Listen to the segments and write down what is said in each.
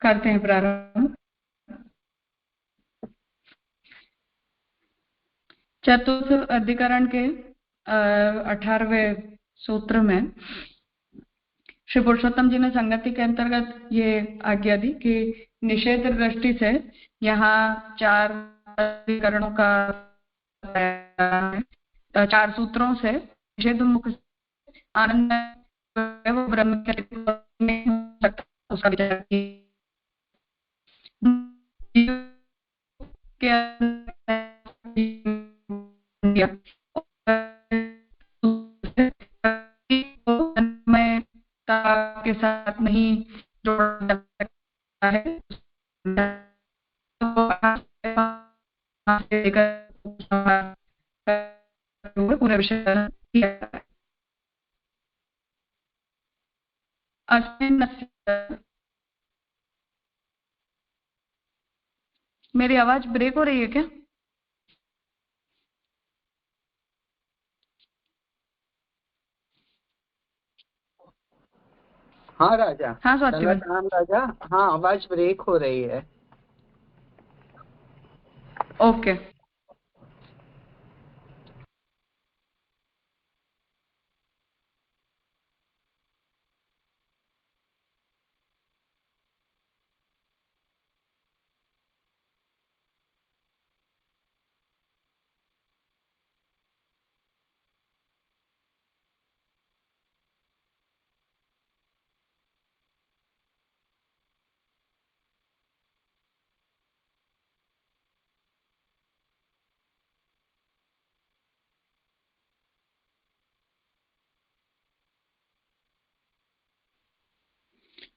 करते हैं प्रारंभ। चतुर्थ अधिकरण के 18वें सूत्र में श्री पुरुषोत्तम जी ने संगति के अंतर्गत ये आज्ञा दी कि निषेध दृष्टि से यहाँ 4 अधिकरणों का 4 सूत्रों से निषेध मुख आनंद वो ब्रह्म में हो सकता उसका विचार के साथ नहीं जोड़ा जा सकता है, पूरे विषय किया है। मेरी आवाज ब्रेक हो रही है क्या? हाँ राजा। हाँ स्वाति राजा, हाँ आवाज ब्रेक हो रही है। ओके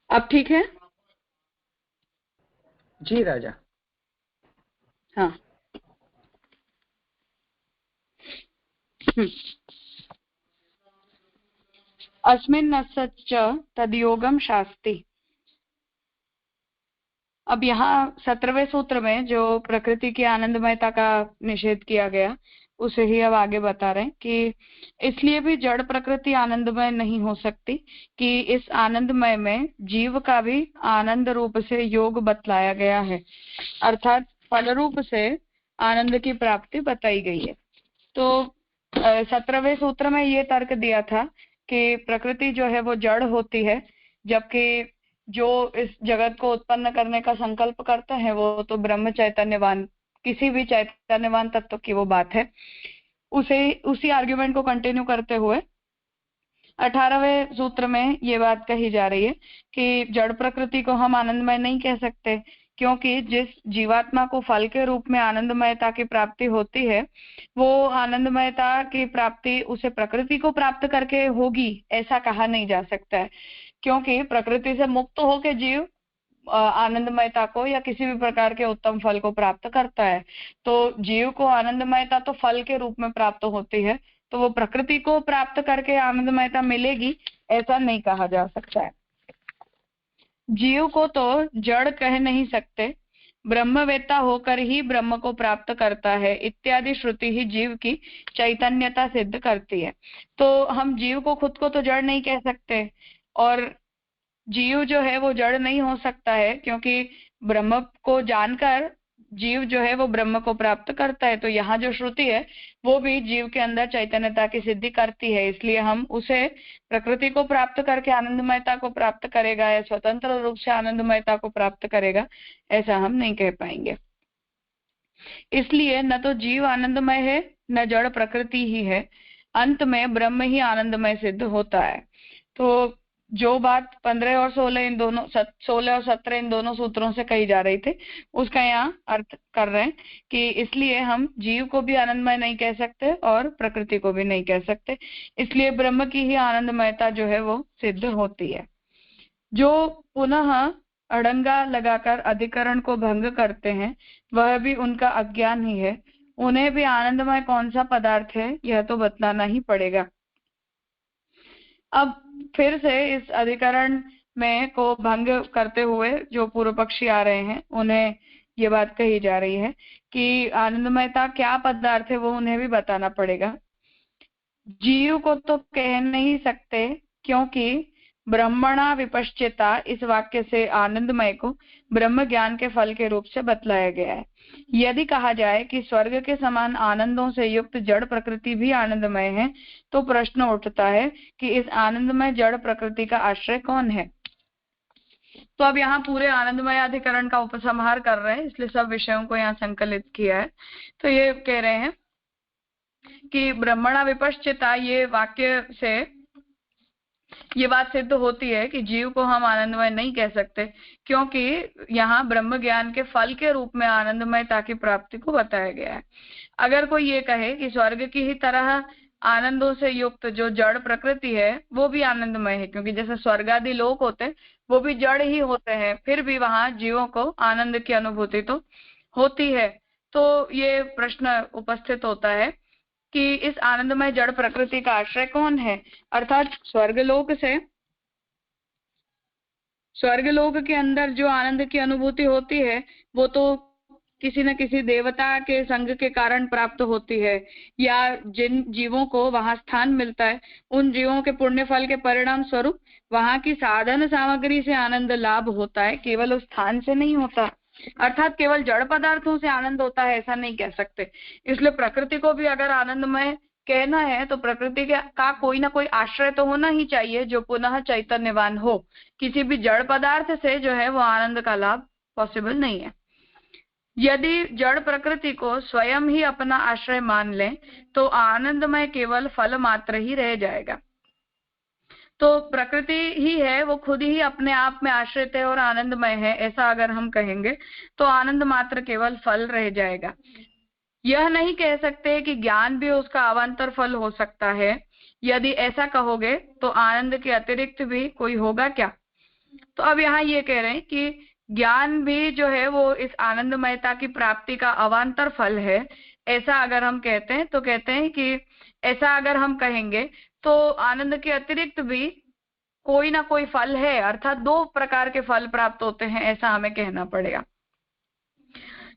अब ठीक है? जी राजा। हाँ अस्मिन्नस्य तद्योगम शास्ति। अब यहाँ 17वें सूत्र में जो प्रकृति की आनंदमयता का निषेध किया गया उसे ही अब आगे बता रहे हैं कि इसलिए भी जड़ प्रकृति आनंदमय नहीं हो सकती कि इस आनंदमय में जीव का भी आनंद रूप से योग बतलाया गया है, अर्थात फल रूप से आनंद की प्राप्ति बताई गई है। तो 17वें सूत्र में ये तर्क दिया था कि प्रकृति जो है वो जड़ होती है, जबकि जो इस जगत को उत्पन्न करने का संकल्प करता है वो तो ब्रह्म चैतन्यवान, किसी भी चैतन्यवान तत्व की वो बात है। उसी आर्ग्यूमेंट को कंटिन्यू करते हुए 18वें सूत्र में ये बात कही जा रही है कि जड़ प्रकृति को हम आनंदमय नहीं कह सकते, क्योंकि जिस जीवात्मा को फल के रूप में आनंदमयता की प्राप्ति होती है वो आनंदमयता की प्राप्ति उसे प्रकृति को प्राप्त करके होगी ऐसा कहा नहीं जा सकता है, क्योंकि प्रकृति से मुक्त होकर जीव आनंदमयता को या किसी भी प्रकार के उत्तम फल को प्राप्त करता है। तो जीव को आनंदमयता तो फल के रूप में प्राप्त होती है, तो वो प्रकृति को प्राप्त करके आनंदमयता मिलेगी ऐसा नहीं कहा जा सकता है। जीव को तो जड़ कह नहीं सकते, ब्रह्मवेत्ता होकर ही ब्रह्म को प्राप्त करता है इत्यादि श्रुति ही जीव की चैतन्यता सिद्ध करती है। तो हम जीव को खुद को तो जड़ नहीं कह सकते, और जीव जो है वो जड़ नहीं हो सकता है, क्योंकि ब्रह्म को जानकर जीव जो है वो ब्रह्म को प्राप्त करता है। तो यहाँ जो श्रुति है वो भी जीव के अंदर चैतन्यता की सिद्धि करती है, इसलिए हम उसे प्रकृति को प्राप्त करके आनंदमयता को प्राप्त करेगा या स्वतंत्र रूप से आनंदमयता को प्राप्त करेगा ऐसा हम नहीं कह पाएंगे। इसलिए न तो जीव आनंदमय है न जड़ प्रकृति ही है, अंत में ब्रह्म ही आनंदमय सिद्ध होता है। तो जो बात 15 और 16 इन दोनों 16 और 17 इन दोनों सूत्रों से कही जा रही थी उसका यहाँ अर्थ कर रहे हैं कि इसलिए हम जीव को भी आनंदमय नहीं कह सकते और प्रकृति को भी नहीं कह सकते, इसलिए ब्रह्म की ही आनंदमयता जो है वो सिद्ध होती है। जो पुनः अड़ंगा लगाकर अधिकरण को भंग करते हैं वह भी उनका अज्ञान ही है, उन्हें भी आनंदमय कौन सा पदार्थ है यह तो बतलाना ही पड़ेगा। अब फिर से इस अधिकरण में को भंग करते हुए जो पूर्व पक्षी आ रहे हैं उन्हें ये बात कही जा रही है कि आनंदमयता क्या पदार्थ है वो उन्हें भी बताना पड़ेगा। जीव को तो कह नहीं सकते क्योंकि ब्रह्मणा विपश्चिता, इस वाक्य से आनंदमय को ब्रह्म ज्ञान के फल के रूप से बतलाया गया है। यदि कहा जाए कि स्वर्ग के समान आनंदों से युक्त जड़ प्रकृति भी आनंदमय है, तो प्रश्न उठता है कि इस आनंदमय जड़ प्रकृति का आश्रय कौन है। तो अब यहाँ पूरे आनंदमय अधिकरण का उपसंहार कर रहे हैं, इसलिए सब विषयों को यहाँ संकलित किया है। तो ये कह रहे हैं कि ब्रह्मणा विपश्चिता, ये वाक्य से ये बात सिद्ध होती है कि जीव को हम आनंदमय नहीं कह सकते, क्योंकि यहाँ ब्रह्म ज्ञान के फल के रूप में आनंदमयता की प्राप्ति को बताया गया है। अगर कोई ये कहे कि स्वर्ग की ही तरह आनंदों से युक्त जो जड़ प्रकृति है वो भी आनंदमय है, क्योंकि जैसे स्वर्ग आदि लोक होते हैं वो भी जड़ ही होते हैं, फिर भी वहां जीवों को आनंद की अनुभूति तो होती है। तो ये प्रश्न उपस्थित होता है कि इस आनंदमय जड़ प्रकृति का आश्रय कौन है, अर्थात स्वर्गलोक के अंदर जो आनंद की अनुभूति होती है वो तो किसी न किसी देवता के संग के कारण प्राप्त होती है, या जिन जीवों को वहां स्थान मिलता है उन जीवों के पुण्य फल के परिणाम स्वरूप वहां की साधन सामग्री से आनंद लाभ होता है, केवल उस स्थान से नहीं होता। अर्थात केवल जड़ पदार्थों से आनंद होता है ऐसा नहीं कह सकते। इसलिए प्रकृति को भी अगर आनंदमय कहना है तो प्रकृति का कोई ना कोई आश्रय तो होना ही चाहिए जो पुनः चैतन्यवान हो। किसी भी जड़ पदार्थ से जो है वो आनंद का लाभ पॉसिबल नहीं है। यदि जड़ प्रकृति को स्वयं ही अपना आश्रय मान लें तो आनंदमय केवल फल मात्र ही रह जाएगा। तो प्रकृति ही है वो खुद ही अपने आप में आश्रित है और आनंदमय है, ऐसा अगर हम कहेंगे तो आनंद मात्र केवल फल रह जाएगा। यह नहीं कह सकते कि ज्ञान भी उसका अवान्तर फल हो सकता है। यदि ऐसा कहोगे तो आनंद के अतिरिक्त भी कोई होगा क्या। तो अब यहाँ ये कह रहे हैं कि ज्ञान भी जो है वो इस आनंदमयता की प्राप्ति का अवान्तर फल है। ऐसा अगर हम कहते हैं तो कहते हैं कि ऐसा अगर हम कहेंगे तो आनंद के अतिरिक्त भी कोई ना कोई फल है, अर्थात दो प्रकार के फल प्राप्त होते हैं, ऐसा हमें कहना पड़ेगा।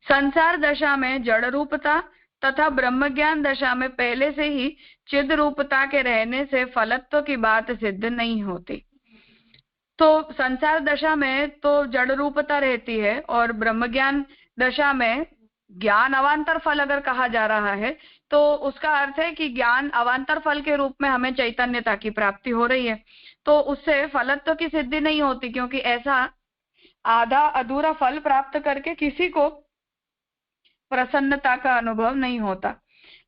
संसार दशा में जड़ रूपता तथा ब्रह्म ज्ञान दशा में पहले से ही चिद रूपता के रहने से फलत्व की बात सिद्ध नहीं होती। तो संसार दशा में तो जड़ रूपता रहती है और ब्रह्म ज्ञान दशा में ज्ञान अवान्तर फल अगर कहा जा रहा है तो उसका अर्थ है कि ज्ञान अवान्तर फल के रूप में हमें चैतन्यता की प्राप्ति हो रही है, तो उससे फलत्व की सिद्धि नहीं होती, क्योंकि ऐसा आधा अधूरा फल प्राप्त करके किसी को प्रसन्नता का अनुभव नहीं होता।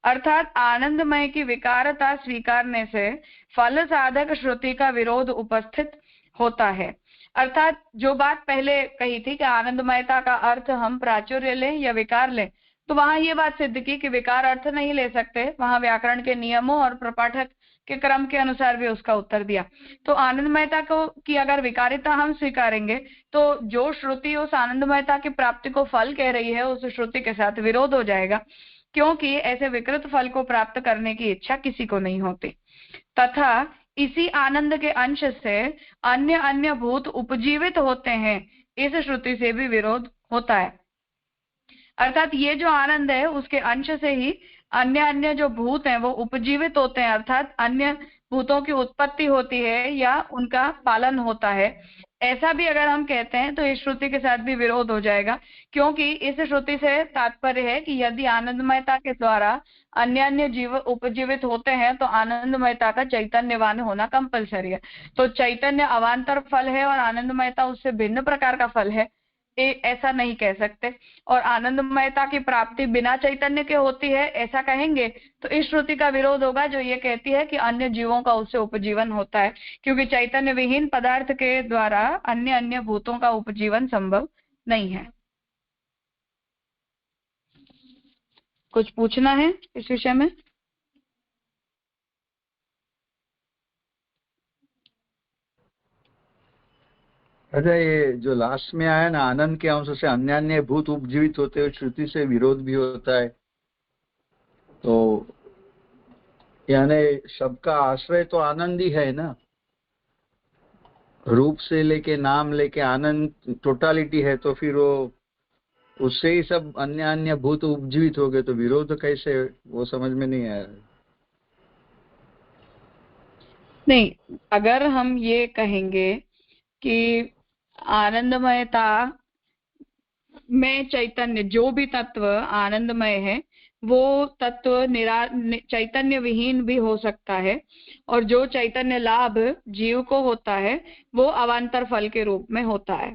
अर्थात आनंदमय की विकारता स्वीकारने से फल साधक श्रुति का विरोध उपस्थित होता है। अर्थात जो बात पहले कही थी कि आनंदमयता का अर्थ हम प्राचुर्य लें या विकार लें, तो वहां ये बात सिद्ध की कि विकार अर्थ नहीं ले सकते, वहां व्याकरण के नियमों और प्रपाठक के क्रम के अनुसार भी उसका उत्तर दिया। तो आनंदमयता को की अगर विकारिता हम स्वीकारेंगे तो जो श्रुति उस आनंदमयता की प्राप्ति को फल कह रही है उस श्रुति के साथ विरोध हो जाएगा, क्योंकि ऐसे विकृत फल को प्राप्त करने की इच्छा किसी को नहीं होती। तथा इसी आनंद के अंश से अन्य अन्य भूत उपजीवित होते हैं, इस श्रुति से भी विरोध होता है। अर्थात ये जो आनंद है उसके अंश से ही अन्य अन्य जो भूत हैं वो उपजीवित होते हैं, अर्थात अन्य भूतों की उत्पत्ति होती है या उनका पालन होता है। ऐसा भी अगर हम कहते हैं तो इस श्रुति के साथ भी विरोध हो जाएगा, क्योंकि इस श्रुति से तात्पर्य है कि यदि आनंदमयता के द्वारा अन्य अन्य जीव उपजीवित होते हैं तो आनंदमयता का चैतन्यवान होना कंपलसरी है। तो चैतन्य अवान्तर फल है और आनंदमयता उससे भिन्न प्रकार का फल है, ऐसा नहीं कह सकते। और आनंदमयता की प्राप्ति बिना चैतन्य के होती है ऐसा कहेंगे तो इस श्रुति का विरोध होगा जो ये कहती है कि अन्य जीवों का उससे उपजीवन होता है, क्योंकि चैतन्य विहीन पदार्थ के द्वारा अन्य अन्य भूतों का उपजीवन संभव नहीं है। कुछ पूछना है इस विषय में? अच्छा, ये जो लास्ट में आया ना, आनंद के अंश से अन्य अन्य भूत उपजीवित होते हुए श्रुति से विरोध भी होता है, तो यानी सबका आश्रय तो आनंद ही है ना, रूप से लेके नाम लेके आनंद टोटालिटी है, तो फिर वो उससे ही सब अन्य अन्य भूत उपजीवित हो गए, तो विरोध कैसे, वो समझ में नहीं आया। नहीं, अगर हम ये कहेंगे कि आनंदमयता में चैतन्य, जो भी तत्व आनंदमय है वो तत्व चैतन्य विहीन भी हो सकता है, और जो चैतन्य लाभ जीव को होता है वो अवान्तर फल के रूप में होता है।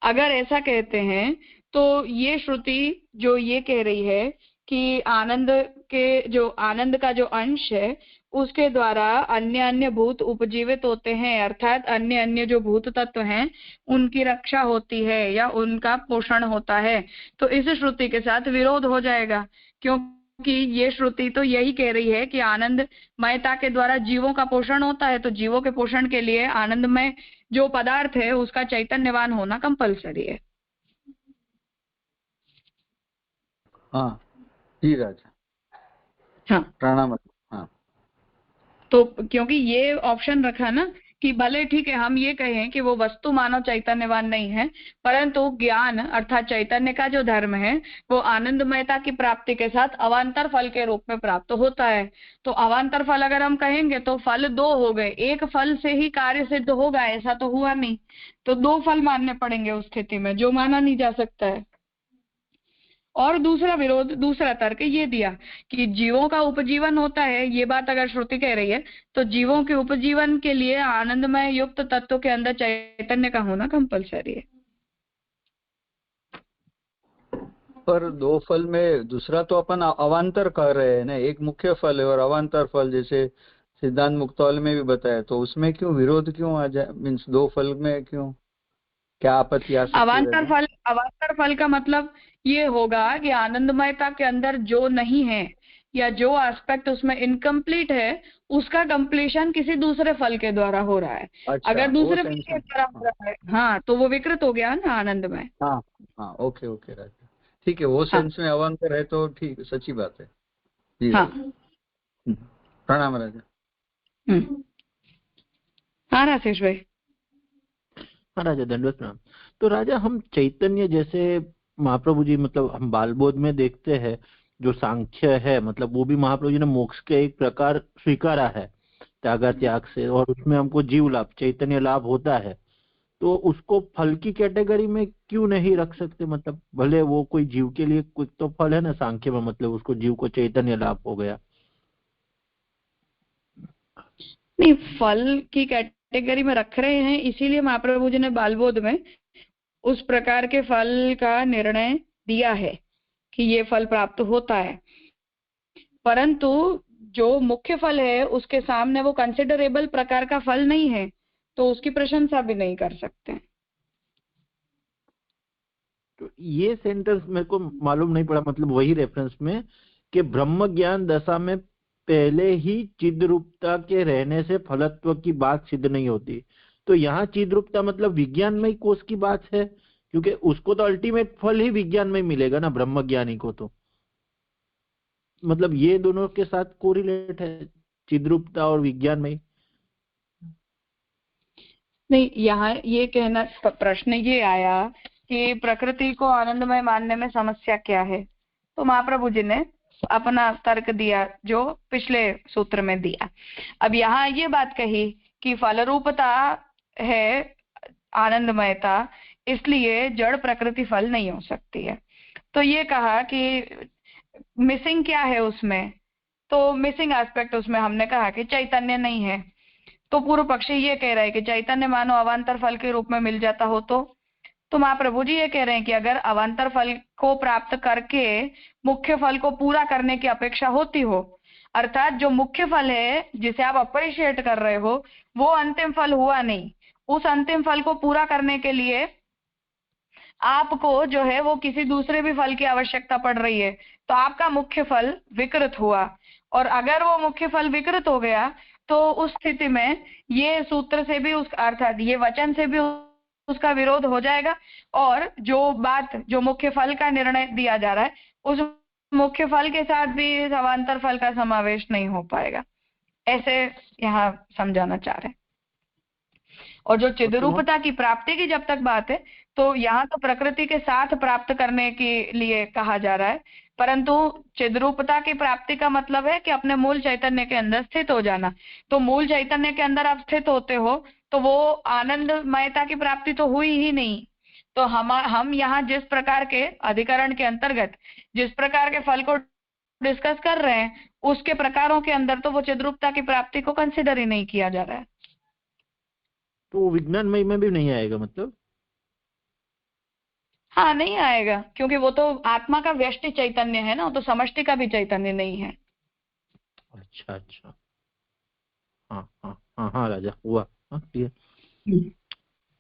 अगर ऐसा कहते हैं तो ये श्रुति जो ये कह रही है कि आनंद का जो अंश है उसके द्वारा अन्य अन्य भूत उपजीवित होते हैं, अर्थात अन्य अन्य जो भूत तत्व हैं उनकी रक्षा होती है या उनका पोषण होता है, तो इस श्रुति के साथ विरोध हो जाएगा, क्योंकि ये श्रुति तो यही कह रही है कि आनंदमयता के द्वारा जीवों का पोषण होता है, तो जीवों के पोषण के लिए आनंदमय जो पदार्थ है उसका चैतन्यवान होना कंपलसरी है। हाँ जी राजा, हाँ, प्रणाम। हाँ तो क्योंकि ये ऑप्शन रखा ना कि भले ठीक है हम ये कहें कि वो वस्तु मानव चैतन्यवान नहीं है, परंतु ज्ञान अर्थात चैतन्य का जो धर्म है वो आनंदमयता की प्राप्ति के साथ अवान्तर फल के रूप में प्राप्त होता है। तो अवान्तर फल अगर हम कहेंगे तो फल दो हो गए, एक फल से ही कार्य सिद्ध होगा ऐसा तो हुआ नहीं, तो दो फल मानने पड़ेंगे उस स्थिति में, जो माना नहीं जा सकता है। और दूसरा तर्क ये दिया कि जीवों का उपजीवन होता है, ये बात अगर श्रुति कह रही है तो जीवों के उपजीवन के लिए आनंदमय युक्त तत्व के अंदर चैतन्य का होना कंपलसरी है। पर दो फल में दूसरा तो अपन अवान्तर कह रहे हैं ना, एक मुख्य फल है और अवान्तर फल, जैसे सिद्धांत मुक्तवाल में भी बताया, तो उसमें क्यों विरोध क्यों आ जाए, मीन्स दो फल में क्यों, क्या आपत्ति आ सकती है? अवान्तर फल का मतलब ये होगा कि आनंदमयता के अंदर जो नहीं है या जो एस्पेक्ट उसमें इनकम्प्लीट है उसका कंप्लीशन किसी दूसरे फल के द्वारा हो रहा है। अच्छा, अगर दूसरे फल के द्वारा हो रहा है हाँ तो वो विकृत हो गया ना आनंदमय। हाँ हाँ, ओके ओके राजा, ठीक है, वो सेंस में अवान्तर है तो ठीक, सच्ची बात है जी। हाँ प्रणाम राजा। हाँ राजेश भाई। हाँ राजा, दंडवत प्रणाम। तो राजा, हम चैतन्य जैसे महाप्रभु जी, मतलब हम बालबोध में देखते हैं जो सांख्य है, मतलब वो भी महाप्रभु जी ने मोक्ष के एक प्रकार स्वीकारा है त्याग से, और उसमें हमको जीव लाभ चैतन्य लाभ होता है, तो उसको फल की कैटेगरी में क्यों नहीं रख सकते? मतलब भले वो कोई जीव के लिए कुछ तो फल है ना सांख्य में, मतलब उसको जीव को चैतन्य लाभ हो गया। नहीं, फल की कैटेगरी में रख रहे हैं इसीलिए महाप्रभु जी ने बालबोध में उस प्रकार के फल का निर्णय दिया है कि ये फल प्राप्त होता है, परंतु जो मुख्य फल है उसके सामने वो कंसिडरेबल प्रकार का फल नहीं है, तो उसकी प्रशंसा भी नहीं कर सकते। तो ये सेंटेंस मेरे को मालूम नहीं पड़ा, मतलब वही रेफरेंस में कि ब्रह्म ज्ञान दशा में पहले ही चिद रूपता के रहने से फलत्व की बात सिद्ध नहीं होती, तो यहाँ चिद रूपता मतलब विज्ञानमय कोष की बात है, क्योंकि उसको तो अल्टीमेट फल ही विज्ञान में मिलेगा ना ब्रह्म ज्ञानी को, तो मतलब ये दोनों के साथ कोरिलेट है चिद्रूपता और विज्ञान में। नहीं, यहाँ ये कहना प्रश्न ये आया कि प्रकृति को आनंदमय मानने में समस्या क्या है, तो महाप्रभु जी ने अपना तर्क दिया जो पिछले सूत्र में दिया। अब यहाँ ये बात कही कि फलरूपता है आनंदमयता, इसलिए जड़ प्रकृति फल नहीं हो सकती है। तो ये कहा कि मिसिंग क्या है उसमें, तो मिसिंग एस्पेक्ट उसमें हमने कहा कि चैतन्य नहीं है। तो पूर्व पक्षी ये कह रहा है कि चैतन्य मानो अवान्तर फल के रूप में मिल जाता हो तो महाप्रभु जी ये कह रहे हैं कि अगर अवान्तर फल को प्राप्त करके मुख्य फल को पूरा करने की अपेक्षा होती हो, अर्थात जो मुख्य फल है जिसे आप अप्रिशिएट कर रहे हो वो अंतिम फल हुआ नहीं, उस अंतिम फल को पूरा करने के लिए आपको जो है वो किसी दूसरे भी फल की आवश्यकता पड़ रही है, तो आपका मुख्य फल विकृत हुआ, और अगर वो मुख्य फल विकृत हो गया तो उस स्थिति में ये सूत्र से भी उस अर्थात ये वचन से भी उसका विरोध हो जाएगा, और जो मुख्य फल का निर्णय दिया जा रहा है उस मुख्य फल के साथ भी समांतर फल का समावेश नहीं हो पाएगा, ऐसे यहाँ समझाना चाह रहे हैं। और जो चिद्रूपता की प्राप्ति की जब तक बात है, तो यहाँ तो प्रकृति के साथ प्राप्त करने के लिए कहा जा रहा है, परंतु चिद्रूपता की प्राप्ति का मतलब है कि अपने मूल चैतन्य के अंदर स्थित हो जाना। तो मूल चैतन्य के अंदर आप स्थित होते हो तो वो आनंदमयता की प्राप्ति तो हुई ही नहीं। तो हम यहाँ जिस प्रकार के अधिकरण के अंतर्गत जिस प्रकार के फल को डिस्कस कर रहे हैं, उसके प्रकारों के अंदर तो वो चिद्रूपता की प्राप्ति को कंसिडर ही नहीं किया जा रहा है। तो विज्ञानमय में भी नहीं आएगा मतलब? हाँ, नहीं आएगा, क्योंकि वो तो आत्मा का व्यष्टि चैतन्य है ना, वो तो समष्टि का भी चैतन्य नहीं है। अच्छा अच्छा, हाँ हाँ हाँ हाँ राजा, हुआ क्लियर।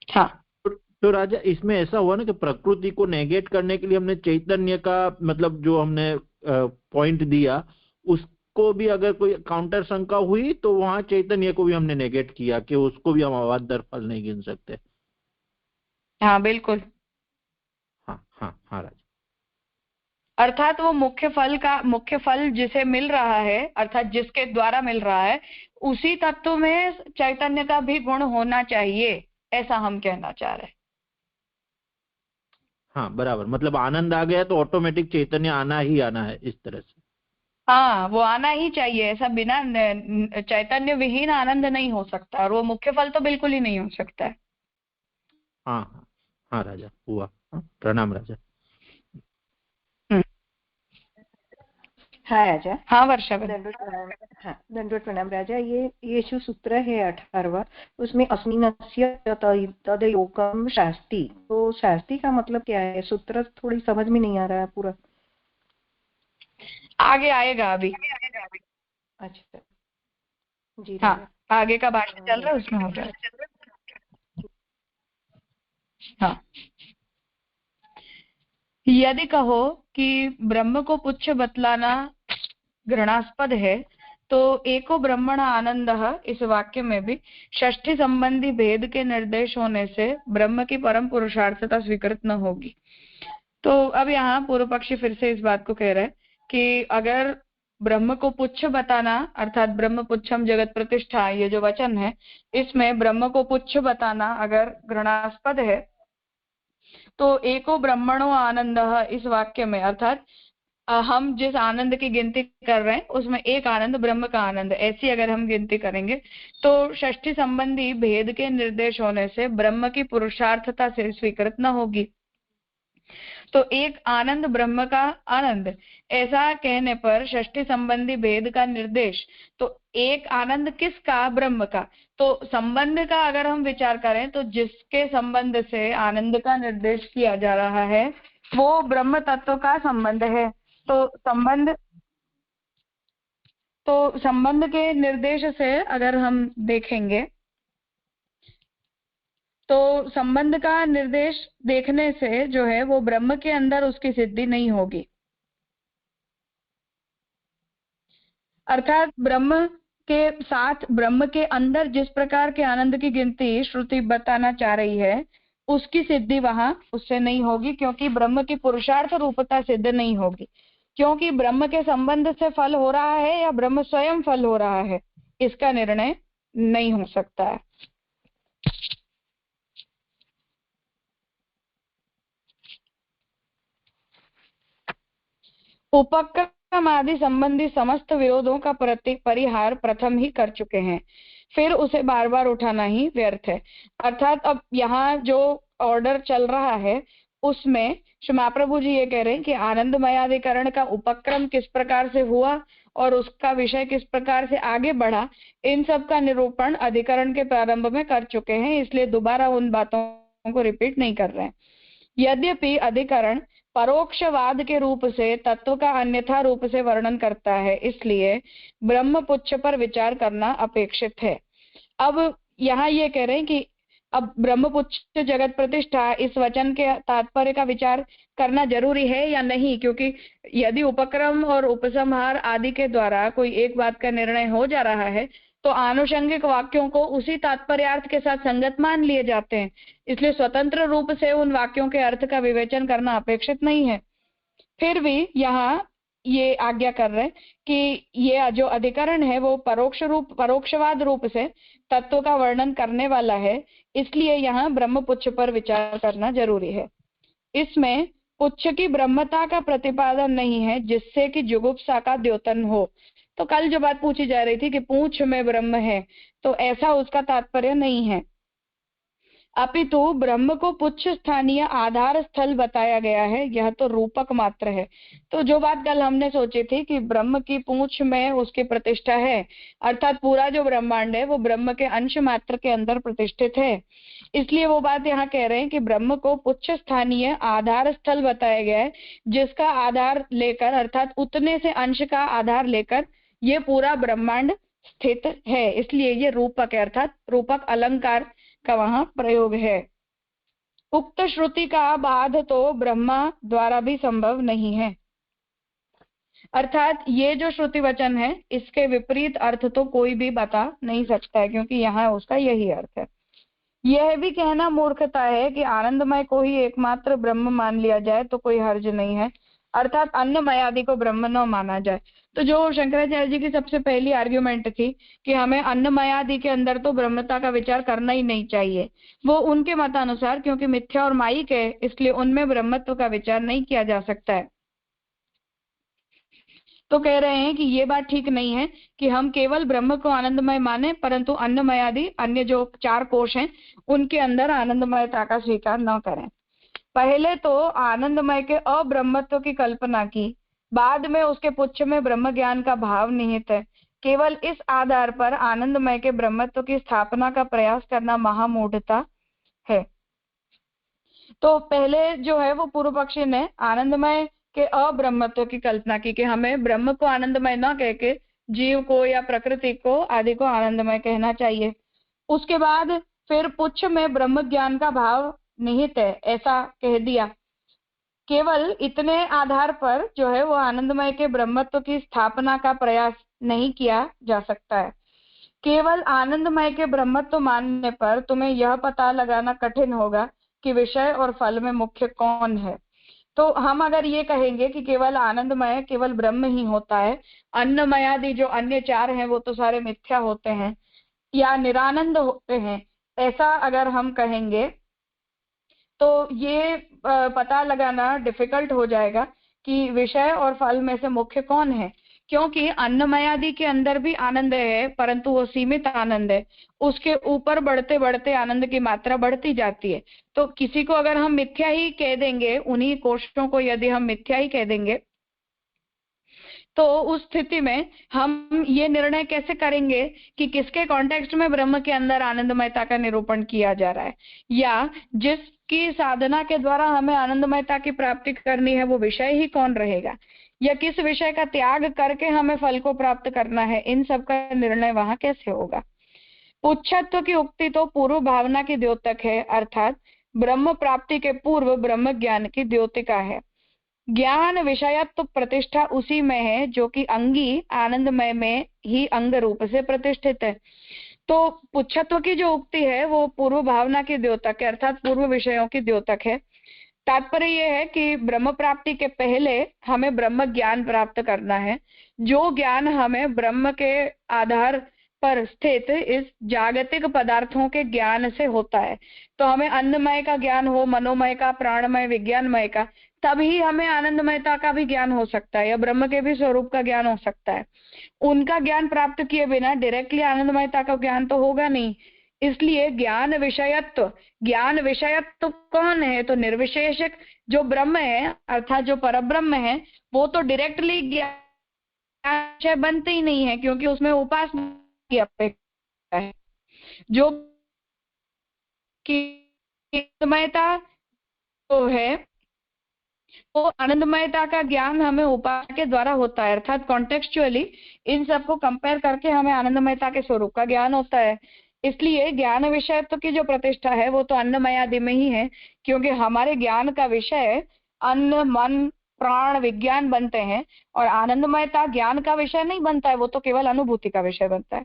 हाँ, तो राजा इसमें ऐसा हुआ ना कि प्रकृति को नेगेट करने के लिए हमने चैतन्य का मतलब जो हमने पॉइंट दिया, उसको भी अगर कोई काउंटर शंका हुई तो वहां चैतन्य को भी हमने नेगेट किया कि उसको भी हम अवादर फल नहीं गिन सकते। हाँ बिल्कुल। हाँ हाँ हाँ राजा। अर्थात वो मुख्य फल जिसे मिल रहा है, अर्थात जिसके द्वारा मिल रहा है, उसी तत्व में चैतन्य का भी गुण होना चाहिए, ऐसा हम कहना चाह रहे हैं। हाँ बराबर, मतलब आनंद आ गया तो ऑटोमेटिक चैतन्य आना ही आना है, इस तरह से। हाँ, वो आना ही चाहिए, ऐसा बिना चैतन्य विहीन आनंद नहीं हो सकता, और वो मुख्य फल तो बिल्कुल ही नहीं हो सकता है। हाँ हाँ हाँ राजा, हुआ। हाँ, प्रणाम राजा। हाँ राजा। हाँ वर्षा। दंडवत प्रणाम। हाँ दंडवत प्रणाम राजा। ये जो सूत्र है 18वां, उसमें अस्मिनस्य तदयोगम शास्ति, तो शास्ति का मतलब क्या है? सूत्र थोड़ी समझ में नहीं आ रहा है पूरा। आगे आएगा अभी। अच्छा जी। हाँ, आगे का भाषण चल रहा है, उसमें हो जाएगा। हाँ, यदि कहो कि ब्रह्म को पुच्छ बतलाना घृणास्पद है, तो एको ब्रह्मण आनंद, इस वाक्य में भी षष्ठी संबंधी भेद के निर्देश होने से ब्रह्म की परम पुरुषार्थता स्वीकृत न होगी। तो अब यहाँ पूर्व पक्षी फिर से इस बात को कह रहे हैं कि अगर ब्रह्म को पुच्छ बताना, अर्थात ब्रह्म पुच्छम जगत प्रतिष्ठा, ये जो वचन है, इसमें ब्रह्म को पुच्छ बताना अगर घृणास्पद है, तो एको ब्रह्मणो आनंद, इस वाक्य में अर्थात हम जिस आनंद की गिनती कर रहे हैं उसमें एक आनंद ब्रह्म का आनंद, ऐसी अगर हम गिनती करेंगे तो षष्ठी संबंधी भेद के निर्देश होने से ब्रह्म की पुरुषार्थता से स्वीकृत न होगी। तो एक आनंद ब्रह्म का आनंद, ऐसा कहने पर षष्ठी संबंधी भेद का निर्देश, तो एक आनंद किसका? ब्रह्म का। तो संबंध का अगर हम विचार करें तो जिसके संबंध से आनंद का निर्देश किया जा रहा है वो ब्रह्म तत्व का संबंध है। तो संबंध के निर्देश से अगर हम देखेंगे तो संबंध का निर्देश देखने से जो है वो ब्रह्म के अंदर उसकी सिद्धि नहीं होगी। अर्थात ब्रह्म के साथ, ब्रह्म के अंदर जिस प्रकार के आनंद की गिनती श्रुति बताना चाह रही है, उसकी सिद्धि वहां उससे नहीं होगी, क्योंकि ब्रह्म की पुरुषार्थ रूपता सिद्ध नहीं होगी। क्योंकि ब्रह्म के संबंध से फल हो रहा है या ब्रह्म स्वयं फल हो रहा है, इसका निर्णय नहीं हो सकता है। उपक्रम आदि संबंधी समस्त विरोधों का परिहार प्रथम ही कर चुके हैं, फिर उसे बार बार उठाना ही व्यर्थ है। अर्थात अब यहाँ जो ऑर्डर चल रहा है उसमें श्री महाप्रभु जी ये कह रहे हैं कि आनंदमयाधिकरण का उपक्रम किस प्रकार से हुआ और उसका विषय किस प्रकार से आगे बढ़ा, इन सब का निरूपण अधिकरण के प्रारंभ में कर चुके हैं, इसलिए दोबारा उन बातों को रिपीट नहीं कर रहे हैं। यद्यपि अधिकरण परोक्षवाद के रूप से तत्व का अन्यथा रूप से वर्णन करता है, इसलिए ब्रह्मपुच्छ पर विचार करना अपेक्षित है। अब यहाँ ये कह रहे हैं कि अब ब्रह्मपुच्छ जगत प्रतिष्ठा, इस वचन के तात्पर्य का विचार करना जरूरी है या नहीं, क्योंकि यदि उपक्रम और उपसंहार आदि के द्वारा कोई एक बात का निर्णय हो जा रहा है तो आनुषंगिक वाक्यों को उसी तात्पर्यार्थ के साथ संगत मान लिए जाते हैं, इसलिए स्वतंत्र रूप से उन वाक्यों के अर्थ का विवेचन करना अपेक्षित नहीं है। फिर भी यहाँ ये आज्ञा कर रहे हैं कि ये जो अधिकरण है वो परोक्षवाद रूप से तत्व का वर्णन करने वाला है, इसलिए यहाँ ब्रह्म पुच्छ पर विचार करना जरूरी है। इसमें पुच्छ की ब्रह्मता का प्रतिपादन नहीं है जिससे कि जुगुप्सा का द्योतन हो। तो कल जो बात पूछी जा रही थी कि पूंछ में ब्रह्म है, तो ऐसा उसका तात्पर्य नहीं है, अपितु ब्रह्म को पुच्छ स्थानीय आधार स्थल बताया गया है, यह तो रूपक मात्र है। तो जो बात कल हमने सोची थी कि ब्रह्म की पूंछ में उसकी प्रतिष्ठा है, अर्थात पूरा जो ब्रह्मांड है वो ब्रह्म के अंश मात्र के अंदर प्रतिष्ठित है, इसलिए वो बात यहाँ कह रहे हैं कि ब्रह्म को पुच्छ स्थानीय आधार स्थल बताया गया है, जिसका आधार लेकर अर्थात उतने से अंश का आधार लेकर ये पूरा ब्रह्मांड स्थित है, इसलिए ये रूपक है, अर्थात रूपक अलंकार का वहां प्रयोग है। उक्त श्रुति का बाध तो ब्रह्मा द्वारा भी संभव नहीं है, अर्थात ये जो श्रुति वचन है इसके विपरीत अर्थ तो कोई भी बता नहीं सकता है, क्योंकि यहाँ उसका यही अर्थ है। यह भी कहना मूर्खता है कि आनंदमय को ही एकमात्र ब्रह्म मान लिया जाए तो कोई हर्ज नहीं है, अर्थात अन्नमय आदि को ब्रह्म न माना जाए। तो जो शंकराचार्य जी की सबसे पहली आर्ग्यूमेंट थी कि हमें अन्नमय आदि के अंदर तो ब्रह्मता का विचार करना ही नहीं चाहिए, वो उनके मतानुसार क्योंकि मिथ्या और मायिक है इसलिए उनमें ब्रह्मत्व का विचार नहीं किया जा सकता है। तो कह रहे हैं कि ये बात ठीक नहीं है कि हम केवल ब्रह्म को आनंदमय माने, परंतु अन्नमय आदि अन्य जो 4 कोश हैं उनके अंदर आनंदमयता का स्वीकार न करें। पहले तो आनंदमय के अब्रह्मत्व की कल्पना की, बाद में उसके पुच्छ में ब्रह्म ज्ञान का भाव निहित है, केवल इस आधार पर आनंदमय के ब्रह्मत्व की स्थापना का प्रयास करना महामूढ़ता है। तो पहले जो है वो पूर्व पक्षी ने आनंदमय के अब्रह्मत्व की कल्पना की कि हमें ब्रह्म को आनंदमय न कह के जीव को या प्रकृति को आदि को आनंदमय कहना चाहिए। उसके बाद फिर पुच्छ में ब्रह्म ज्ञान का भाव निहित है ऐसा कह दिया। केवल इतने आधार पर जो है वो आनंदमय के ब्रह्मत्व की स्थापना का प्रयास नहीं किया जा सकता है। केवल आनंदमय के ब्रह्मत्व मानने पर तुम्हें यह पता लगाना कठिन होगा कि विषय और फल में मुख्य कौन है। तो हम अगर ये कहेंगे कि केवल आनंदमय केवल ब्रह्म ही होता है, अन्नमयादि जो अन्य 4 हैं वो तो सारे मिथ्या होते हैं या निरानंद होते हैं, ऐसा अगर हम कहेंगे तो ये पता लगाना डिफिकल्ट हो जाएगा कि विषय और फल में से मुख्य कौन है, क्योंकि अन्नमयादि के अंदर भी आनंद है परंतु वो सीमित आनंद है, उसके ऊपर बढ़ते बढ़ते आनंद की मात्रा बढ़ती जाती है। तो किसी को अगर हम मिथ्या ही कह देंगे, उन्हीं कोष्ठों को यदि हम मिथ्या ही कह देंगे, तो उस स्थिति में हम ये निर्णय कैसे करेंगे कि किसके कॉन्टेक्स्ट में ब्रह्म के अंदर आनंदमयता का निरूपण किया जा रहा है, या जिसकी साधना के द्वारा हमें आनंदमयता की प्राप्ति करनी है वो विषय ही कौन रहेगा, या किस विषय का त्याग करके हमें फल को प्राप्त करना है, इन सब का निर्णय वहां कैसे होगा। पुच्छत्व की उक्ति तो पूर्व भावना की द्योतक है, अर्थात ब्रह्म प्राप्ति के पूर्व ब्रह्म ज्ञान की द्योतिका है। ज्ञान विषयत्व प्रतिष्ठा उसी में है जो कि अंगी आनंदमय में ही अंग रूप से प्रतिष्ठित है। तो पुच्छत्व की जो उक्ति है वो पूर्व भावना की द्योतक है, अर्थात पूर्व विषयों की द्योतक है। तात्पर्य यह है कि ब्रह्म प्राप्ति के पहले हमें ब्रह्म ज्ञान प्राप्त करना है, जो ज्ञान हमें ब्रह्म के आधार पर स्थित इस जागतिक पदार्थों के ज्ञान से होता है। तो हमें अन्नमय का ज्ञान हो, मनोमय का, प्राणमय, विज्ञानमय का, तभी हमें आनंदमयता का भी ज्ञान हो सकता है या ब्रह्म के भी स्वरूप का ज्ञान हो सकता है। उनका ज्ञान प्राप्त किए बिना डायरेक्टली आनंदमयता का ज्ञान तो होगा नहीं। इसलिए ज्ञान विषयत्व कौन है, तो निर्विशेषक जो ब्रह्म है अर्थात जो परब्रह्म है वो तो डायरेक्टली ज्ञान बनते ही नहीं है, क्योंकि उसमें उपासना की अपेक्षा है। जो आनंदमयता तो है वो आनंदमयता का ज्ञान हमें उपासना के द्वारा होता है, अर्थात कॉन्टेक्चुअली इन सबको कंपेयर करके हमें आनंदमयता के स्वरूप का ज्ञान होता है। इसलिए ज्ञान विषयत्व की जो प्रतिष्ठा है वो तो अन्नमयादि में ही है, क्योंकि हमारे ज्ञान का विषय अन्न, मन, प्राण, विज्ञान बनते हैं, और आनंदमयता ज्ञान का विषय नहीं बनता है, वो तो केवल अनुभूति का विषय बनता है।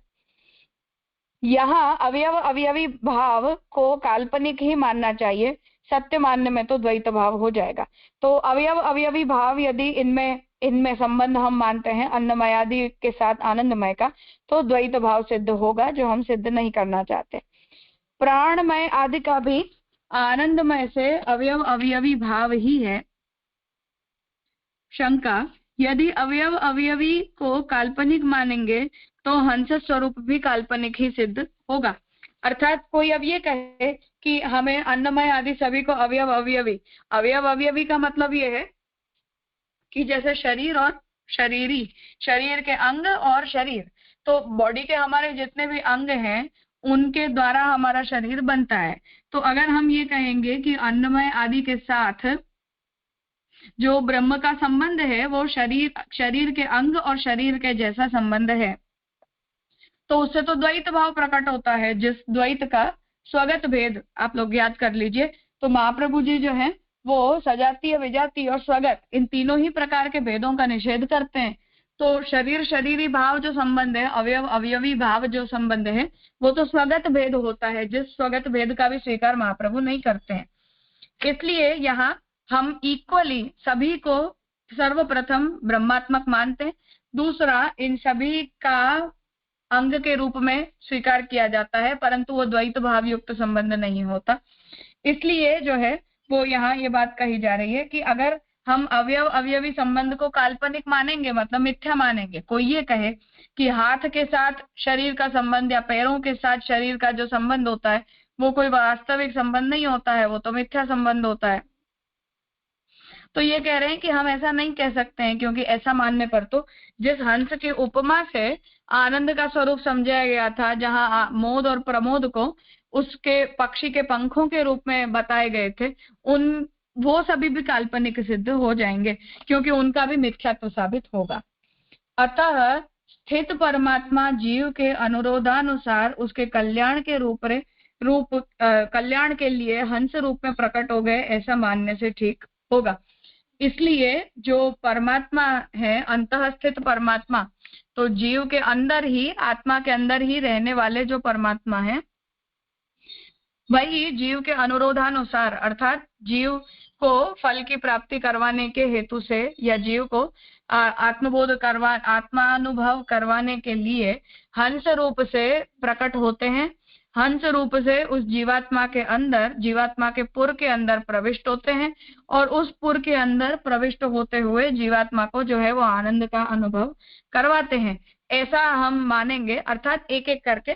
यहाँ अवयवी भाव को काल्पनिक ही मानना चाहिए, सत्य मानने में तो द्वैत भाव हो जाएगा। तो अवयव अवयवी भाव यदि इनमें संबंध हम मानते हैं अन्नमयादि के साथ आनंदमय का, तो द्वैत भाव सिद्ध होगा, जो हम सिद्ध नहीं करना चाहते। प्राणमय आदि का भी आनंदमय से अवयव अवयवी भाव ही है। शंका, यदि अवयव अवयवी को काल्पनिक मानेंगे तो हंस स्वरूप भी काल्पनिक ही सिद्ध होगा। अर्थात कोई अब ये कहे कि हमें अन्नमय आदि सभी को अवयव अवयवी का मतलब ये है कि जैसे शरीर और शरीरी, शरीर के अंग और शरीर, तो बॉडी के हमारे जितने भी अंग हैं उनके द्वारा हमारा शरीर बनता है। तो अगर हम ये कहेंगे कि अन्नमय आदि के साथ जो ब्रह्म का संबंध है वो शरीर के अंग और शरीर के जैसा संबंध है, तो उससे तो द्वैत भाव प्रकट होता है, जिस द्वैत का स्वगत भेद आप लोग याद कर लीजिए। तो महाप्रभु जी जो है वो सजातीय, विजातीय और स्वगत इन तीनों ही प्रकार के भेदों का निषेध करते हैं। तो शरीर शरीरी भाव जो संबंध है, अवयव अवयवी भाव जो संबंध है, वो तो स्वगत भेद होता है, जिस स्वगत भेद का भी स्वीकार महाप्रभु नहीं करते हैं। इसलिए यहाँ हम इक्वली सभी को सर्वप्रथम ब्रह्मात्मक मानते हैं, दूसरा इन सभी का अंग के रूप में स्वीकार किया जाता है, परंतु वो द्वैत भाव युक्त संबंध नहीं होता। इसलिए जो है वो यहाँ ये बात कही जा रही है कि अगर हम अवयव अवयवी संबंध को काल्पनिक मानेंगे, मतलब मिथ्या मानेंगे, कोई ये कहे कि हाथ के साथ शरीर का संबंध या पैरों के साथ शरीर का जो संबंध होता है वो कोई वास्तविक संबंध नहीं होता है, वो तो मिथ्या संबंध होता है। तो ये कह रहे हैं कि हम ऐसा नहीं कह सकते हैं, क्योंकि ऐसा मानने पर तो जिस हंस की उपमा से आनंद का स्वरूप समझाया गया था, जहाँ मोद और प्रमोद को उसके पक्षी के पंखों के रूप में बताए गए थे, वो सभी भी काल्पनिक सिद्ध हो जाएंगे, क्योंकि उनका भी मिथ्यात्व साबित होगा। अतः स्थित परमात्मा जीव के अनुरोधानुसार उसके कल्याण के कल्याण के लिए हंस रूप में प्रकट हो गए, ऐसा मानने से ठीक होगा। इसलिए जो परमात्मा है, अंतः स्थित परमात्मा, तो जीव के अंदर ही, आत्मा के अंदर ही रहने वाले जो परमात्मा है, वही जीव के अनुरोधानुसार, अर्थात जीव को फल की प्राप्ति करवाने के हेतु से या जीव को आत्मानुभव करवाने के लिए हंस रूप से प्रकट होते हैं। हंस रूप से उस जीवात्मा के अंदर, जीवात्मा के पुर के अंदर प्रविष्ट होते हैं, और उस पुर के अंदर प्रविष्ट होते हुए जीवात्मा को जो है वो आनंद का अनुभव करवाते हैं, ऐसा हम मानेंगे। अर्थात एक एक करके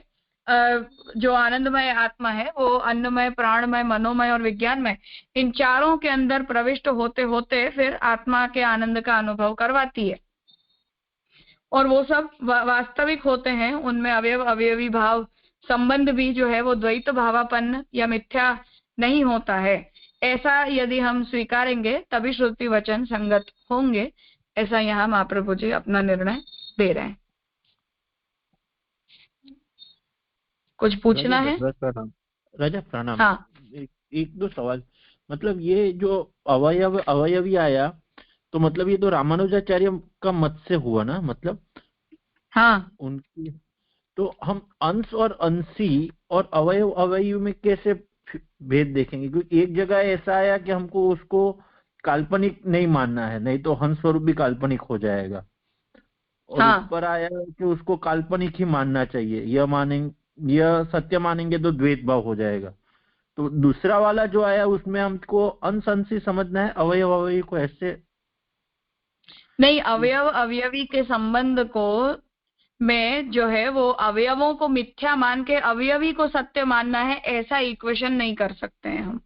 जो आनंदमय आत्मा है वो अन्नमय, प्राणमय, मनोमय और विज्ञानमय, इन चारों के अंदर प्रविष्ट होते होते फिर आत्मा के आनंद का अनुभव करवाती है, और वो सब वास्तविक होते हैं। उनमें अवयव अवयवी भाव संबंध भी जो है वो द्वैत भावापन्न या मिथ्या नहीं होता है। ऐसा यदि हम स्वीकारेंगे तभी श्रुति वचन संगत होंगे, ऐसा यहाँ महाप्रभु जी अपना निर्णय दे रहे हैं। कुछ पूछना है? राजा प्रणाम। हाँ। एक दो सवाल, मतलब ये जो अवयवी आया, तो मतलब ये तो रामानुजाचार्य का मत से हुआ ना, मतलब हाँ, उनकी, तो हम अंश और अंशी और अवयव अवयवी में कैसे भेद देखेंगे? क्योंकि एक जगह ऐसा आया कि हमको उसको काल्पनिक नहीं मानना है, नहीं तो हंस स्वरूप भी काल्पनिक हो जाएगा, और हाँ। ऊपर आया कि उसको काल्पनिक ही मानना चाहिए, यह सत्य मानेंगे तो द्वैत भाव हो जाएगा। तो दूसरा वाला जो आया उसमें हमको अंश अंशी समझना है, अवयव अवयवी को ऐसे नहीं, अवयव अवयवी के संबंध को में जो है वो अवयवों को मिथ्या मान के अवयवी को सत्य मानना है, ऐसा इक्वेशन नहीं कर सकते हैं हम।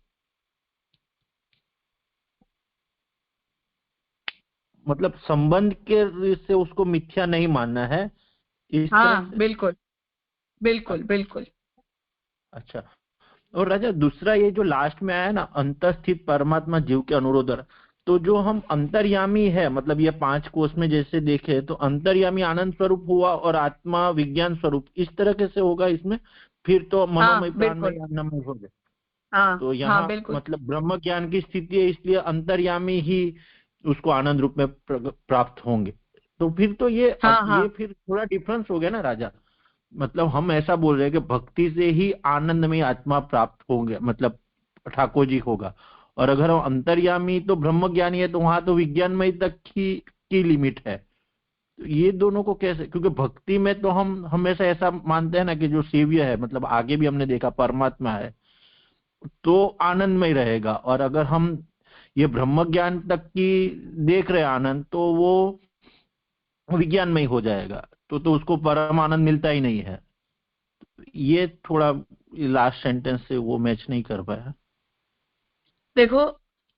मतलब संबंध के से उसको मिथ्या नहीं मानना है इस हाँ, तरह से? बिल्कुल बिल्कुल बिल्कुल। अच्छा, और राजा दूसरा ये जो लास्ट में आया ना, अंतस्थित परमात्मा जीव के अनुरोध, तो जो हम अंतर्यामी है, मतलब ये 5 कोष में जैसे देखे तो अंतर्यामी आनंद स्वरूप हुआ और आत्मा विज्ञान स्वरूप, इस तरह कैसे होगा इसमें? फिर तो मनोमय, प्राणमय, अन्नमय हो गए। हाँ, तो यहाँ मतलब ब्रह्म ज्ञान की स्थिति है, इसलिए अंतर्यामी ही उसको आनंद रूप में प्राप्त होंगे। तो फिर तो ये ये फिर थोड़ा डिफरेंस हो गया ना राजा, मतलब हम ऐसा बोल रहे हैं कि भक्ति से ही आनंद में आत्मा प्राप्त होंगे, मतलब ठाकुर जी होगा। और अगर हम अंतर्यामी तो ब्रह्म ज्ञानी है तो वहां तो विज्ञानमय तक की लिमिट है। तो ये दोनों को कैसे, क्योंकि भक्ति में तो हम हमेशा ऐसा मानते हैं ना कि जो सेव्य है, मतलब आगे भी हमने देखा परमात्मा है तो आनंदमय रहेगा, और अगर हम ये ब्रह्म ज्ञान तक की देख रहे हैं आनंद तो वो विज्ञानमय हो जाएगा, तो उसको परम आनंद मिलता ही नहीं है। ये थोड़ा लास्ट सेंटेंस से वो मैच नहीं कर पाया। देखो,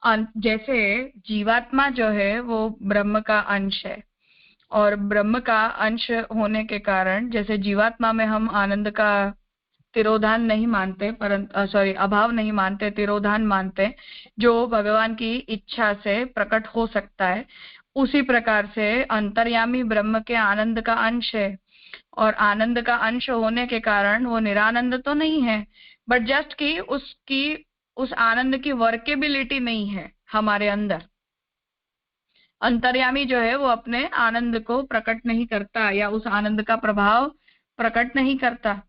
जैसे जीवात्मा जो है वो ब्रह्म का अंश है, और ब्रह्म का अंश होने के कारण जैसे जीवात्मा में हम आनंद का तिरोधान नहीं मानते, परंतु अभाव नहीं मानते, तिरोधान मानते, जो भगवान की इच्छा से प्रकट हो सकता है, उसी प्रकार से अंतर्यामी ब्रह्म के आनंद का अंश है। और आनंद का अंश होने के कारण वो निरानंद तो नहीं है, बट जस्ट कि उस आनंद की वर्केबिलिटी नहीं है हमारे अंदर। अंतर्यामी जो है वो अपने आनंद को प्रकट नहीं करता या उस आनंद का प्रभाव प्रकट नहीं करता।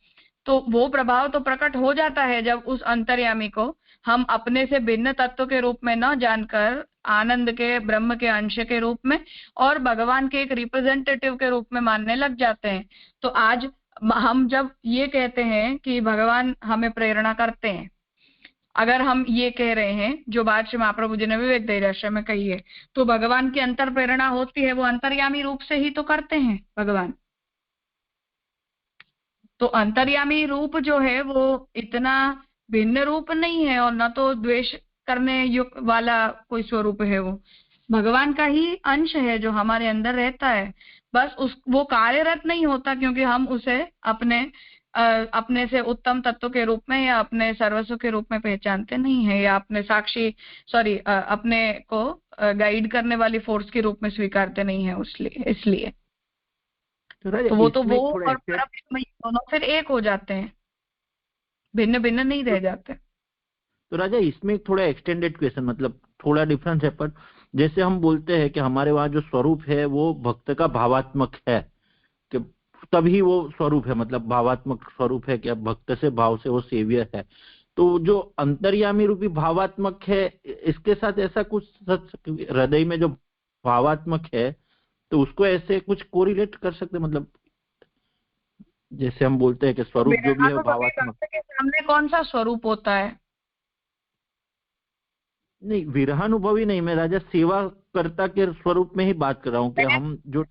तो वो प्रभाव तो प्रकट हो जाता है जब उस अंतर्यामी को हम अपने से भिन्न तत्व के रूप में न जानकर आनंद के ब्रह्म के अंश के रूप में और भगवान के एक रिप्रेजेंटेटिव के रूप में मानने लग जाते हैं। तो आज हम जब ये कहते हैं कि भगवान हमें प्रेरणा करते हैं, अगर हम ये कह रहे हैं जो बात श्री महाप्रभु जी ने विवेक धैर्याश्रम में कही है, तो भगवान की अंतर प्रेरणा होती है, वो अंतर्यामी रूप से ही तो करते हैं भगवान। तो अंतर्यामी रूप जो है वो इतना भिन्न रूप नहीं है और न तो द्वेष करने युक्त वाला कोई स्वरूप है, वो भगवान का ही अंश है जो हमारे अंदर रहता है। बस वो कार्यरत नहीं होता क्योंकि हम उसे अपने से उत्तम तत्व के रूप में या अपने सर्वस्व के रूप में पहचानते नहीं है, या अपने अपने को गाइड करने वाली फोर्स के रूप में स्वीकारते नहीं है। इसलिए तो वो और परम दोनों फिर एक हो जाते हैं, भिन्न भिन्न नहीं रह जाते। तो राजा इसमें एक थोड़ा एक्सटेंडेड क्वेश्चन, मतलब थोड़ा डिफरेंस है, पर जैसे हम बोलते हैं कि हमारे वहाँ जो स्वरूप है वो भक्त का भावात्मक है, कि तभी वो स्वरूप है, मतलब भावात्मक स्वरूप है कि भक्त से भाव से वो सेव्य है। तो जो अंतर्यामी रूपी भावात्मक है, इसके साथ ऐसा कुछ हृदय में जो भावात्मक है तो उसको ऐसे कुछ कोरिलेट कर सकते, मतलब जैसे हम बोलते हैं कि स्वरूप जो भी है भावात्मक। के सामने कौन सा स्वरूप होता है? नहीं, विरहानुभवी नहीं, मैं राजा सेवा कर्ता के स्वरूप में ही बात कर रहा हूँ कि हम जो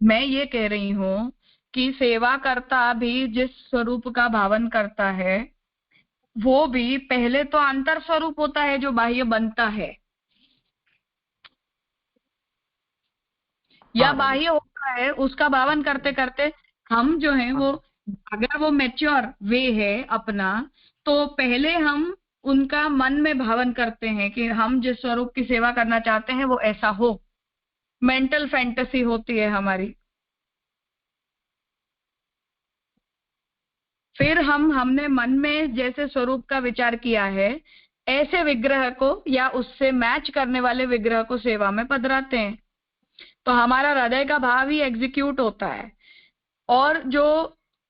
मैं ये कह रही हूँ कि सेवा कर्ता भी जिस स्वरूप का भावन करता है वो भी पहले तो अंतर स्वरूप होता है जो बाह्य बनता है, या बाह्य होता है, उसका भावन करते करते हम जो है वो, अगर वो मैच्योर वे है अपना, तो पहले हम उनका मन में भावन करते हैं कि हम जिस स्वरूप की सेवा करना चाहते हैं वो ऐसा हो। मेंटल फैंटेसी होती है हमारी। फिर हमने मन में जैसे स्वरूप का विचार किया है ऐसे विग्रह को या उससे मैच करने वाले विग्रह को सेवा में पधराते हैं, तो हमारा हृदय का भाव ही एग्जीक्यूट होता है। और जो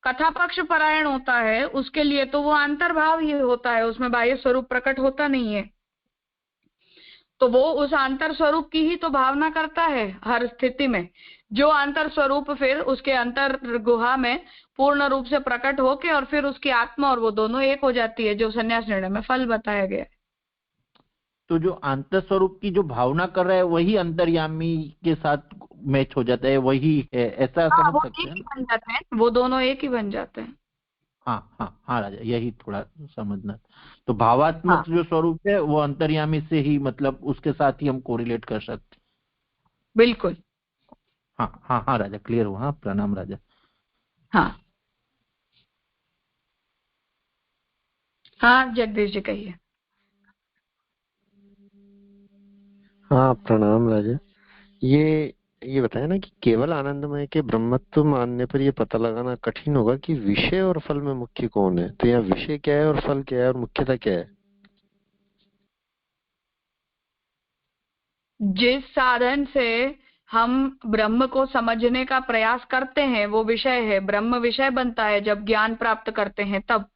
कथा पक्ष परायण होता है उसके लिए तो वो अंतर्भाव ही होता है, उसमें बाह्य स्वरूप प्रकट होता नहीं है, तो वो उस अंतर स्वरूप की ही तो भावना करता है हर स्थिति में, जो अंतर स्वरूप फिर उसके अंतर गुहा में पूर्ण रूप से प्रकट होके और फिर उसकी आत्मा और वो दोनों एक हो जाती है, जो संन्यास निर्णय में फल बताया गया है। तो जो अंतर स्वरूप की जो भावना कर रहा है वही अंतर्यामी के साथ मैच हो जाता है, वही है, ऐसा समझ सकते हैं? बन जाते हैं, वो दोनों एक ही बन जाते हैं। हाँ राजा, यही थोड़ा समझना। तो भावात्मक जो स्वरूप है वो अंतर्यामी से ही, मतलब उसके साथ ही हम कोरिलेट कर सकते। बिल्कुल। हाँ राजा, क्लियर हुआ। प्रणाम राजा। हाँ जगदीश जी कहिए। हाँ प्रणाम राजा। ये बताया ना कि केवल आनंदमय के ब्रह्मत्व मानने पर ये पता लगाना कठिन होगा कि विषय और फल में मुख्य कौन है। तो यहाँ विषय क्या है और फल क्या है और मुख्यता क्या है? जिस साधन से हम ब्रह्म को समझने का प्रयास करते हैं वो विषय है, ब्रह्म विषय बनता है जब ज्ञान प्राप्त करते हैं तब।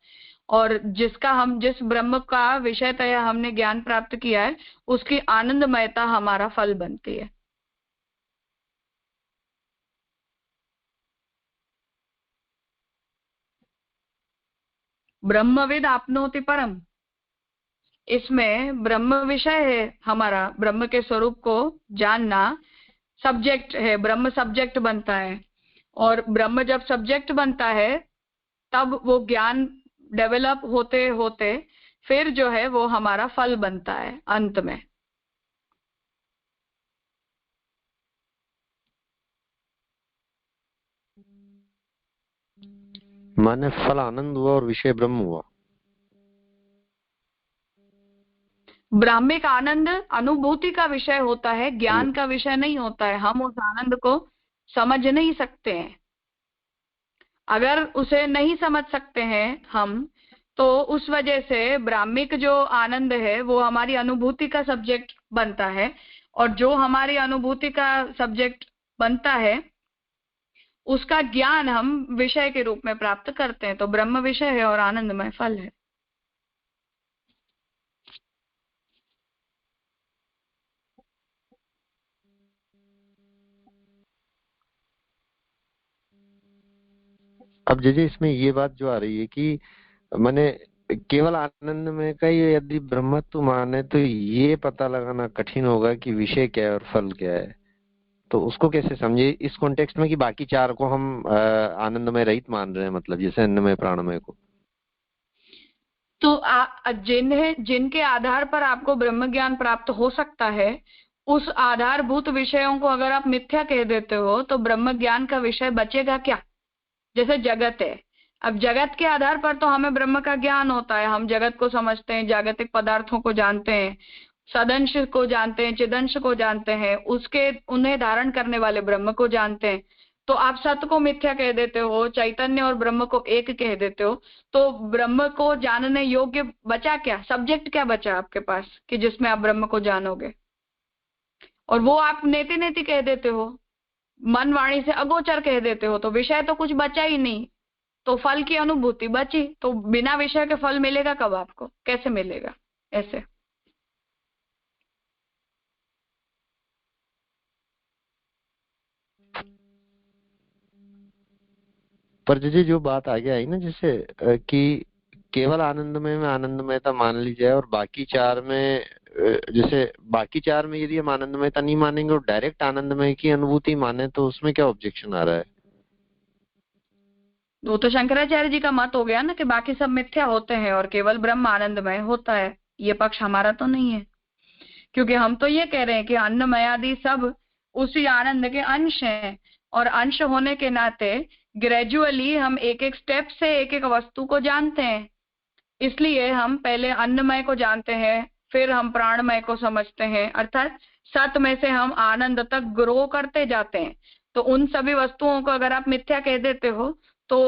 और जिस ब्रह्म का विषयतया हमने ज्ञान प्राप्त किया है उसकी आनंदमयता हमारा फल बनती है। ब्रह्मविद आपनोति परम, इसमें ब्रह्म विषय है, हमारा ब्रह्म के स्वरूप को जानना सब्जेक्ट है, ब्रह्म सब्जेक्ट बनता है। और ब्रह्म जब सब्जेक्ट बनता है तब वो ज्ञान डेवलप होते होते फिर जो है वो हमारा फल बनता है अंत में। माने फल आनंद हुआ और विषय ब्रह्म हुआ। ब्राह्मिक आनंद अनुभूति का विषय होता है, ज्ञान का विषय नहीं होता है। हम उस आनंद को समझ नहीं सकते हैं। अगर उसे नहीं समझ सकते हैं हम, तो उस वजह से ब्राह्मिक जो आनंद है वो हमारी अनुभूति का सब्जेक्ट बनता है, और जो हमारी अनुभूति का सब्जेक्ट बनता है उसका ज्ञान हम विषय के रूप में प्राप्त करते हैं। तो ब्रह्म विषय है और आनंदमय फल है। अब जैसे इसमें ये बात जो आ रही है कि मैंने केवल आनंद में का ही यदि ब्रह्मत्व माने तो ये पता लगाना कठिन होगा कि विषय क्या है और फल क्या है। तो उसको कैसे समझे इस कॉन्टेक्स्ट में कि बाकी चार को हम आनंदमय रहित मान रहे हैं, मतलब जैसे अन्नमय प्राणमय को। तो जिनके आधार पर आपको ब्रह्म ज्ञान प्राप्त हो सकता है, उस आधारभूत विषयों को अगर आप मिथ्या कह देते हो तो ब्रह्म ज्ञान का विषय बचेगा क्या? जैसे जगत है, अब जगत के आधार पर तो हमें ब्रह्म का ज्ञान होता है, हम जगत को समझते हैं, जागतिक पदार्थों को जानते हैं, सदंश को जानते हैं, चिदंश को जानते हैं, उसके उन्हें धारण करने वाले ब्रह्म को जानते हैं। तो आप सत्य को मिथ्या कह देते हो, चैतन्य और ब्रह्म को एक कह देते हो, तो ब्रह्म को जानने योग्य बचा क्या? सब्जेक्ट क्या बचा आपके पास कि जिसमें आप ब्रह्म को जानोगे? और वो आप नेति नेति कह देते हो, मन वाणी से अगोचर कह देते हो, तो विषय तो कुछ बचा ही नहीं। तो फल की अनुभूति बची, तो बिना विषय के फल मिलेगा कब आपको? कैसे मिलेगा? ऐसे पर जैसे जो बात आगे आई ना, जैसे कि केवल आनंदमय में आनंदमयता मान ली जाए और बाकी चार में जैसे बाकी चार में यदि हम आनंदमयता नहीं मानेंगे और डायरेक्ट आनंदमय की अनुभूति माने तो उसमें क्या ऑब्जेक्शन आ रहा है? वो तो शंकराचार्य जी का मत हो गया ना कि बाकी सब मिथ्या होते हैं और केवल ब्रह्म आनंदमय होता है। ये पक्ष हमारा तो नहीं है, क्योंकि हम तो ये कह रहे हैं कि अन्नमयादि सब उसी आनंद के अंश हैं, और अंश होने के नाते ग्रेजुअली हम एक एक स्टेप से एक एक वस्तु को जानते हैं। इसलिए हम पहले अन्नमय को जानते हैं, फिर हम प्राणमय को समझते हैं, अर्थात सत में से हम आनंद तक ग्रो करते जाते हैं। तो उन सभी वस्तुओं को अगर आप मिथ्या कह देते हो तो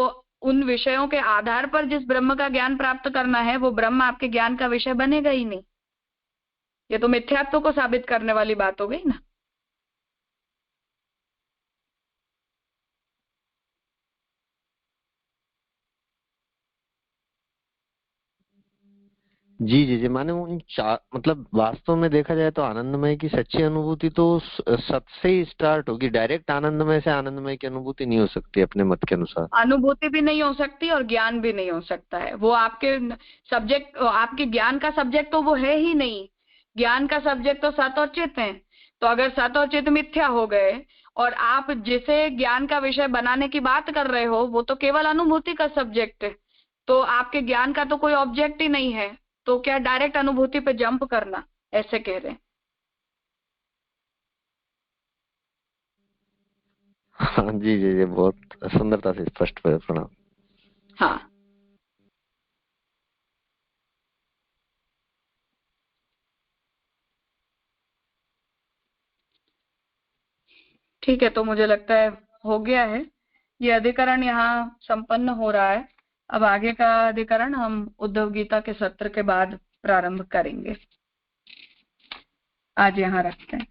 उन विषयों के आधार पर जिस ब्रह्म का ज्ञान प्राप्त करना है वो ब्रह्म आपके ज्ञान का विषय बनेगा ही नहीं। ये तो मिथ्यात्व को साबित करने वाली बात हो गई ना। जी जी जी, माने उन चार मतलब वास्तव में देखा जाए तो आनंदमय की सच्ची अनुभूति तो सत से ही स्टार्ट होगी। डायरेक्ट आनंदमय से आनंदमय की अनुभूति नहीं हो सकती अपने मत के अनुसार। अनुभूति भी नहीं हो सकती और ज्ञान भी नहीं हो सकता है। वो आपके सब्जेक्ट, आपके ज्ञान का सब्जेक्ट तो वो है ही नहीं। ज्ञान का सब्जेक्ट तो सत और चित है। तो अगर सत और चित मिथ्या हो गए और आप जिसे ज्ञान का विषय बनाने की बात कर रहे हो वो तो केवल अनुभूति का सब्जेक्ट है, तो आपके ज्ञान का तो कोई ऑब्जेक्ट ही नहीं है। तो क्या डायरेक्ट अनुभूति पे जंप करना, ऐसे कह रहे हैं। हाँ जी जी जी, बहुत सुंदरता से स्पष्ट हुआ। प्रणाम। हाँ, ठीक है। तो मुझे लगता है हो गया है, ये अधिकरण यहाँ संपन्न हो रहा है। अब आगे का अधिकरण हम उद्धव गीता के सत्र के बाद प्रारंभ करेंगे। आज यहाँ रखते हैं।